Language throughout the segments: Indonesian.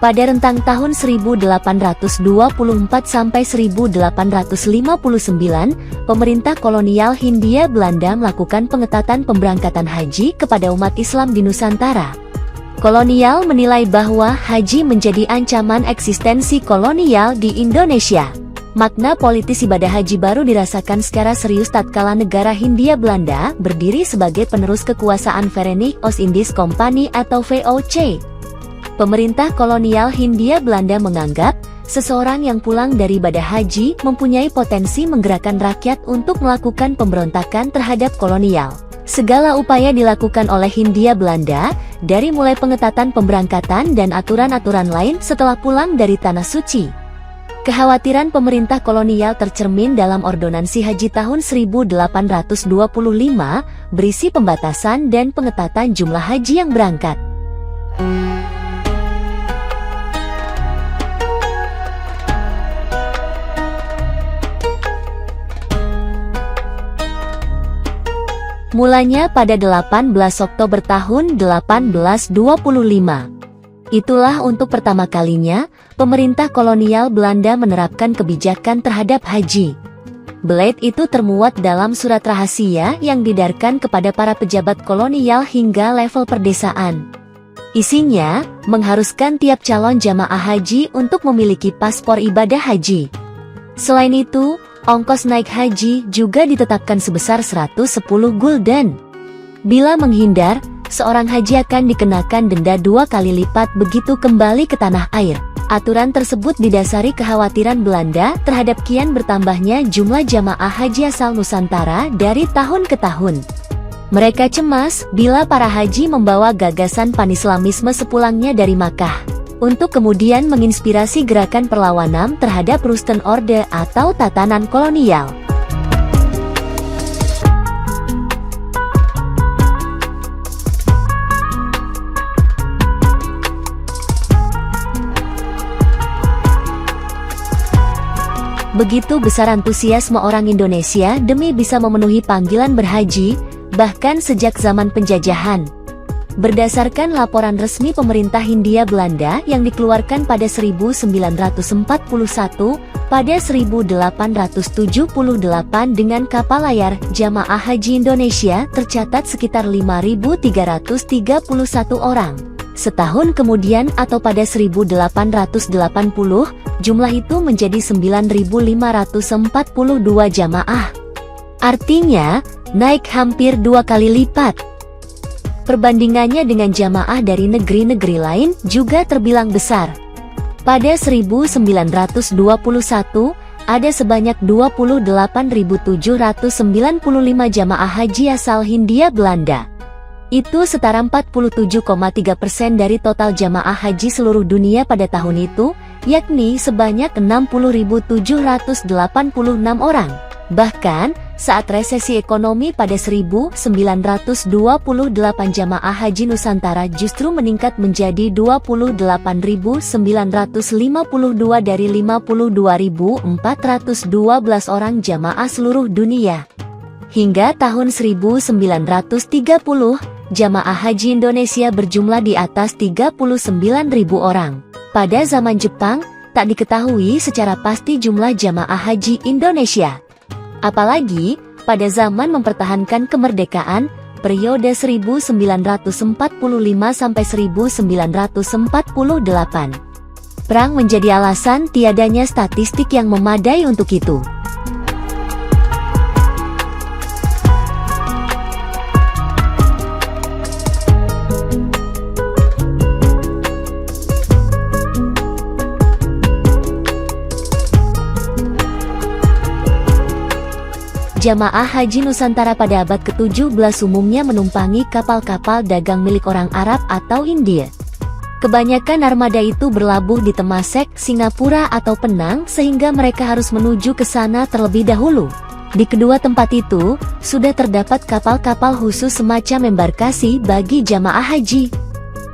Pada rentang tahun 1824 sampai 1859, pemerintah kolonial Hindia Belanda melakukan pengetatan pemberangkatan haji kepada umat Islam di Nusantara. Kolonial menilai bahwa haji menjadi ancaman eksistensi kolonial di Indonesia. Makna politis ibadah haji baru dirasakan secara serius tatkala negara Hindia Belanda berdiri sebagai penerus kekuasaan Verenigde Oost-Indies Company atau VOC. Pemerintah kolonial Hindia Belanda menganggap, seseorang yang pulang dari ibadah haji mempunyai potensi menggerakkan rakyat untuk melakukan pemberontakan terhadap kolonial. Segala upaya dilakukan oleh Hindia Belanda, dari mulai pengetatan pemberangkatan dan aturan-aturan lain setelah pulang dari Tanah Suci. Kekhawatiran pemerintah kolonial tercermin dalam Ordonansi Haji tahun 1825, berisi pembatasan dan pengetatan jumlah haji yang berangkat. Mulanya pada 18 Oktober tahun 1825. Itulah untuk pertama kalinya, pemerintah kolonial Belanda menerapkan kebijakan terhadap haji. Blade itu termuat dalam surat rahasia yang diedarkan kepada para pejabat kolonial hingga level perdesaan. Isinya, mengharuskan tiap calon jamaah haji untuk memiliki paspor ibadah haji. Selain itu, ongkos naik haji juga ditetapkan sebesar 110 gulden. Bila menghindar, seorang haji akan dikenakan denda 2 kali lipat begitu kembali ke tanah air. Aturan tersebut didasari kekhawatiran Belanda terhadap kian bertambahnya jumlah jamaah haji asal Nusantara dari tahun ke tahun. Mereka cemas bila para haji membawa gagasan panislamisme sepulangnya dari Makkah, untuk kemudian menginspirasi gerakan perlawanan terhadap Rusten Orde atau tatanan kolonial. Begitu besar antusiasme orang Indonesia demi bisa memenuhi panggilan berhaji, bahkan sejak zaman penjajahan. Berdasarkan laporan resmi pemerintah Hindia Belanda yang dikeluarkan pada 1941, pada 1878 dengan kapal layar jamaah haji Indonesia tercatat sekitar 5.331 orang. Setahun kemudian atau pada 1880, jumlah itu menjadi 9.542 jamaah. Artinya, naik hampir 2 kali lipat. Perbandingannya dengan jamaah dari negeri-negeri lain juga terbilang besar. Pada 1921, ada sebanyak 28.795 jamaah haji asal Hindia Belanda. Itu setara 47,3% dari total jamaah haji seluruh dunia pada tahun itu, yakni sebanyak 60.786 orang. Bahkan, saat resesi ekonomi pada 1928 jamaah haji Nusantara justru meningkat menjadi 28.952 dari 52.412 orang jamaah seluruh dunia. Hingga tahun 1930, jamaah haji Indonesia berjumlah di atas 39.000 orang. Pada zaman Jepang, tak diketahui secara pasti jumlah jamaah haji Indonesia. Apalagi, pada zaman mempertahankan kemerdekaan, periode 1945 sampai 1948. Perang menjadi alasan tiadanya statistik yang memadai untuk itu. Jamaah haji Nusantara pada abad ke-17 umumnya menumpangi kapal-kapal dagang milik orang Arab atau India. Kebanyakan armada itu berlabuh di Temasek, Singapura atau Penang sehingga mereka harus menuju ke sana terlebih dahulu. Di kedua tempat itu, sudah terdapat kapal-kapal khusus semacam embarkasi bagi jamaah haji.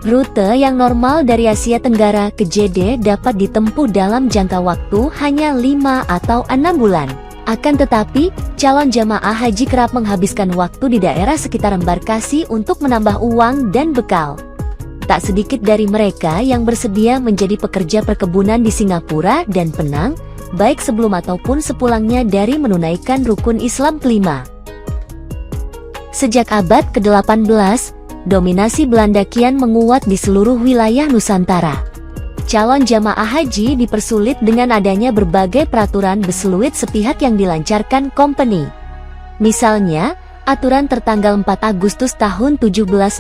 Rute yang normal dari Asia Tenggara ke Jeddah dapat ditempuh dalam jangka waktu hanya 5 atau 6 bulan. Akan tetapi, calon jamaah haji kerap menghabiskan waktu di daerah sekitar embarkasi untuk menambah uang dan bekal. tak sedikit dari mereka yang bersedia menjadi pekerja perkebunan di Singapura dan Penang, baik sebelum ataupun sepulangnya dari menunaikan rukun Islam kelima. Sejak abad ke-18, dominasi Belanda kian menguat di seluruh wilayah Nusantara. Calon jamaah haji dipersulit dengan adanya berbagai peraturan beseluit sepihak yang dilancarkan company. Misalnya, aturan tertanggal 4 Agustus tahun 1716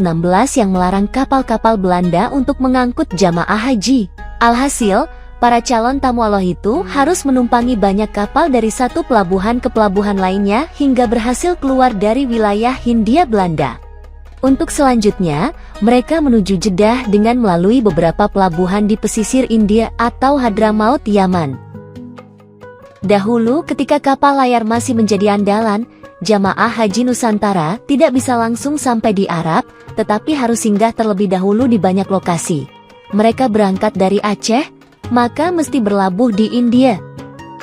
yang melarang kapal-kapal Belanda untuk mengangkut jamaah haji. Alhasil, para calon tamu Allah itu harus menumpangi banyak kapal dari satu pelabuhan ke pelabuhan lainnya hingga berhasil keluar dari wilayah Hindia Belanda. Untuk selanjutnya, mereka menuju Jeddah dengan melalui beberapa pelabuhan di pesisir India atau Hadramaut, Yaman. Dahulu ketika kapal layar masih menjadi andalan, jamaah haji Nusantara tidak bisa langsung sampai di Arab, tetapi harus singgah terlebih dahulu di banyak lokasi. Mereka berangkat dari Aceh, maka mesti berlabuh di India.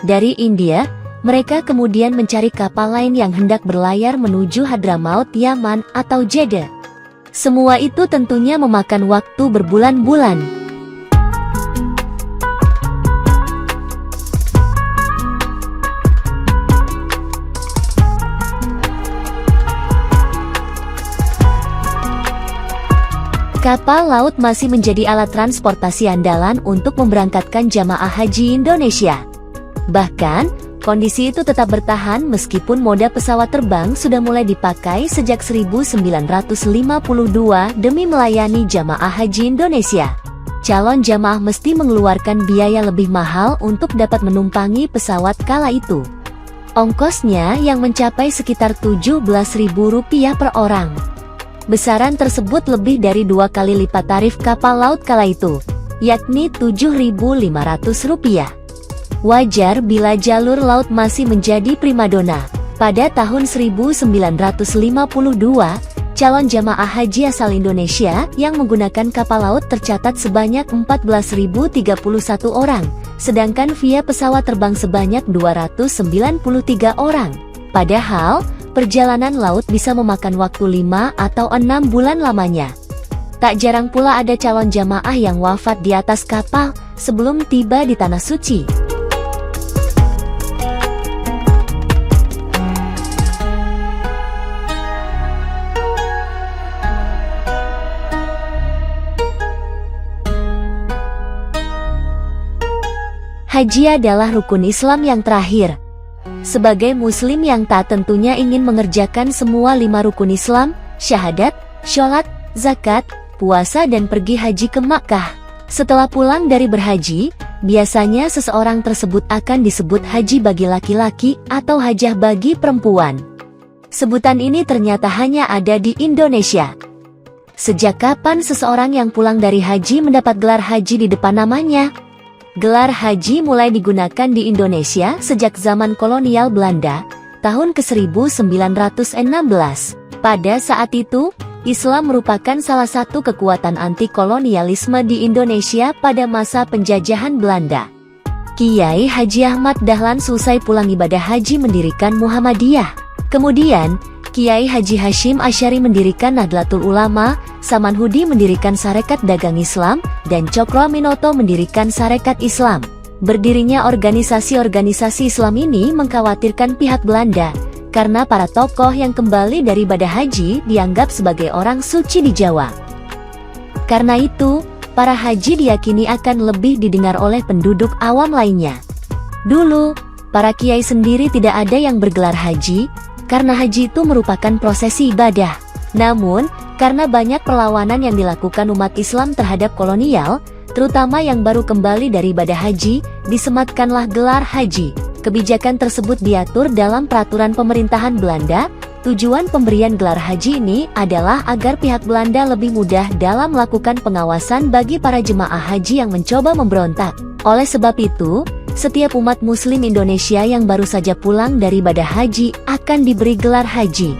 Dari India, mereka kemudian mencari kapal lain yang hendak berlayar menuju Hadramaut, Yaman atau Jeddah. Semua itu tentunya memakan waktu berbulan-bulan. Kapal laut masih menjadi alat transportasi andalan untuk memberangkatkan jamaah haji Indonesia. Bahkan, kondisi itu tetap bertahan meskipun moda pesawat terbang sudah mulai dipakai sejak 1952 demi melayani jamaah haji Indonesia. Calon jamaah mesti mengeluarkan biaya lebih mahal untuk dapat menumpangi pesawat kala itu. Ongkosnya yang mencapai sekitar Rp17.000 per orang. Besaran tersebut lebih dari 2 kali lipat tarif kapal laut kala itu, yakni Rp7.500. Wajar bila jalur laut masih menjadi primadona. Pada tahun 1952, calon jamaah haji asal Indonesia yang menggunakan kapal laut tercatat sebanyak 14.031 orang, sedangkan via pesawat terbang sebanyak 293 orang. Padahal, perjalanan laut bisa memakan waktu 5 atau 6 bulan lamanya. Tak jarang pula ada calon jamaah yang wafat di atas kapal sebelum tiba di Tanah Suci. Haji adalah rukun Islam yang terakhir. Sebagai muslim yang taat tentunya ingin mengerjakan semua 5 rukun Islam, syahadat, sholat, zakat, puasa dan pergi haji ke Makkah. Setelah pulang dari berhaji, biasanya seseorang tersebut akan disebut haji bagi laki-laki atau hajah bagi perempuan. Sebutan ini ternyata hanya ada di Indonesia. Sejak kapan seseorang yang pulang dari haji mendapat gelar haji di depan namanya? Gelar haji mulai digunakan di Indonesia sejak zaman kolonial Belanda, tahun ke-1916. Pada saat itu, Islam merupakan salah satu kekuatan anti-kolonialisme di Indonesia pada masa penjajahan Belanda. Kiai Haji Ahmad Dahlan selesai pulang ibadah haji mendirikan Muhammadiyah. Kemudian, Kiai Haji Hashim Asy'ari mendirikan Nahdlatul Ulama, Samanhudi mendirikan Sarekat Dagang Islam, dan Cokro Aminoto mendirikan Sarekat Islam. Berdirinya organisasi-organisasi Islam ini mengkhawatirkan pihak Belanda, karena para tokoh yang kembali dari ibadah haji dianggap sebagai orang suci di Jawa. Karena itu, para haji diyakini akan lebih didengar oleh penduduk awam lainnya. Dulu, para kiai sendiri tidak ada yang bergelar haji, karena haji itu merupakan prosesi ibadah. Namun, karena banyak perlawanan yang dilakukan umat Islam terhadap kolonial, terutama yang baru kembali dari ibadah haji, disematkanlah gelar haji. Kebijakan tersebut diatur dalam peraturan pemerintahan Belanda. Tujuan pemberian gelar haji ini adalah agar pihak Belanda lebih mudah dalam melakukan pengawasan bagi para jemaah haji yang mencoba memberontak. Oleh sebab itu, setiap umat muslim Indonesia yang baru saja pulang dari ibadah haji akan diberi gelar haji.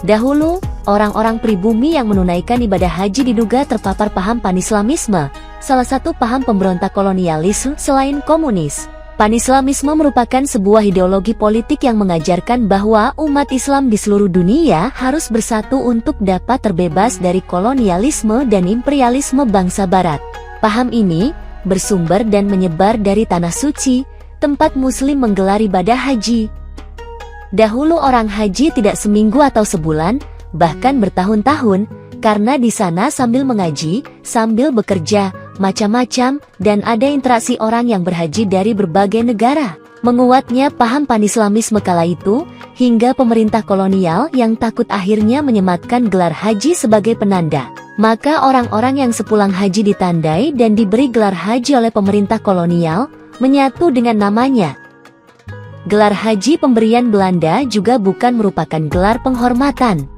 Dahulu, orang-orang pribumi yang menunaikan ibadah haji diduga terpapar paham Panislamisme, salah satu paham pemberontak kolonialisme selain komunis. Panislamisme merupakan sebuah ideologi politik yang mengajarkan bahwa umat Islam di seluruh dunia harus bersatu untuk dapat terbebas dari kolonialisme dan imperialisme bangsa Barat. Paham ini bersumber dan menyebar dari Tanah Suci, tempat Muslim menggelar ibadah haji. Dahulu orang haji tidak seminggu atau sebulan, bahkan bertahun-tahun, karena di sana sambil mengaji, sambil bekerja, macam-macam, dan ada interaksi orang yang berhaji dari berbagai negara. Menguatnya paham Panislamisme kala itu, hingga pemerintah kolonial yang takut akhirnya menyematkan gelar haji sebagai penanda. Maka orang-orang yang sepulang haji ditandai dan diberi gelar haji oleh pemerintah kolonial, menyatu dengan namanya. Gelar haji pemberian Belanda juga bukan merupakan gelar penghormatan,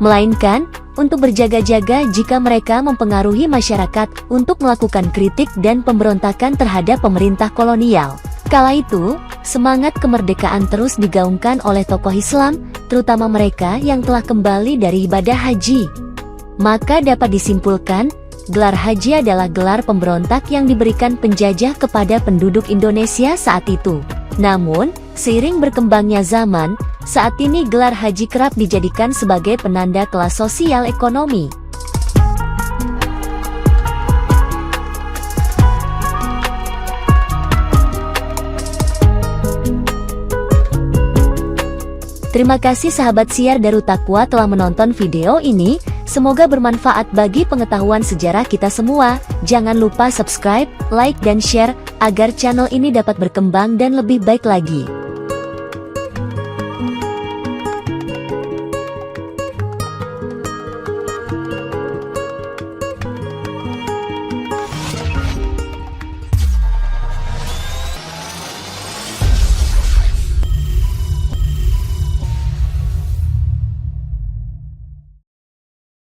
melainkan untuk berjaga-jaga jika mereka mempengaruhi masyarakat untuk melakukan kritik dan pemberontakan terhadap pemerintah kolonial. Kala itu, semangat kemerdekaan terus digaungkan oleh tokoh Islam, terutama mereka yang telah kembali dari ibadah haji. Maka dapat disimpulkan, gelar haji adalah gelar pemberontak yang diberikan penjajah kepada penduduk Indonesia saat itu. Namun, seiring berkembangnya zaman, saat ini gelar haji kerap dijadikan sebagai penanda kelas sosial ekonomi. Terima kasih sahabat Siar Darut Taqwa telah menonton video ini. Semoga bermanfaat bagi pengetahuan sejarah kita semua. Jangan lupa subscribe, like, dan share, agar channel ini dapat berkembang dan lebih baik lagi.